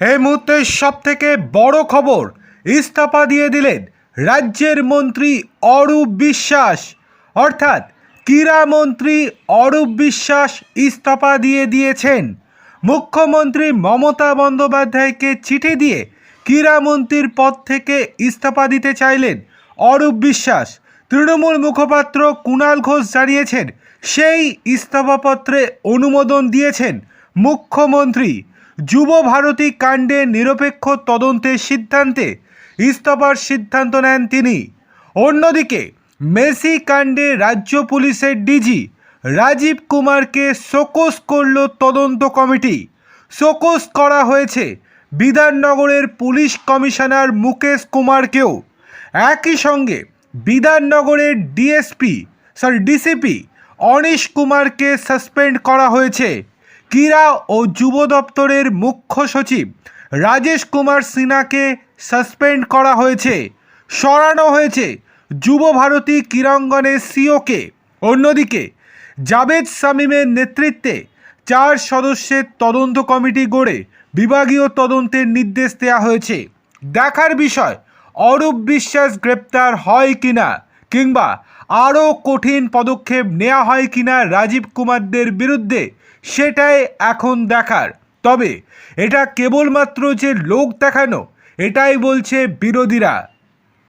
এই মুহূর্তে সব থেকে বড় খবর, ইস্তফা দিয়ে দিলেন রাজ্যের মন্ত্রী অরূপ বিশ্বাস। অর্থাৎ ক্রীড়ামন্ত্রী অরূপ বিশ্বাস ইস্তফা দিয়ে দিয়েছেন। মুখ্যমন্ত্রী মমতা বন্দ্যোপাধ্যায়কে চিঠি দিয়ে ক্রীড়ামন্ত্রীর পদ থেকে ইস্তফা দিতে চাইলেন অরূপ বিশ্বাস। তৃণমূল মুখপাত্র কুণাল ঘোষ জানিয়েছেন, সেই ইস্তফাপত্রে অনুমোদন দিয়েছেন মুখ্যমন্ত্রী। যুব ভারতী কাণ্ডে নিরপেক্ষ তদন্তের সিদ্ধান্তে ইস্তফার সিদ্ধান্ত নেন তিনি। অন্যদিকে মেসি কাণ্ডে রাজ্য পুলিশের ডিজি রাজীব কুমারকে শোকজ করল তদন্ত কমিটি। শোকজ করা হয়েছে বিধাননগরের পুলিশ কমিশনার মুকেশ কুমারকেও। একই সঙ্গে বিধাননগরের ডিসিপি অনিশ কুমারকে সাসপেন্ড করা হয়েছে। ক্রীড়া ও যুব দপ্তরের মুখ্য সচিব রাজেশ কুমার সিনহাকে সাসপেন্ড করা হয়েছে। সরানো হয়েছে যুব ভারতী ক্রীড়াঙ্গনের সিওকে। অন্যদিকে জাভেদ শামীমের নেতৃত্বে 4 সদস্যের তদন্ত কমিটি গড়ে বিভাগীয় তদন্তের নির্দেশ দেওয়া হয়েছে। দেখার বিষয় অরূপ বিশ্বাস গ্রেপ্তার হয় কিনা, কিংবা আরও কঠিন পদক্ষেপ নেওয়া হয় কিনা রাজীব কুমারদের বিরুদ্ধে, সেটাই এখন দেখার। তবে এটা কেবলমাত্র যে লোক দেখানো, এটাই বলছে বিরোধীরা।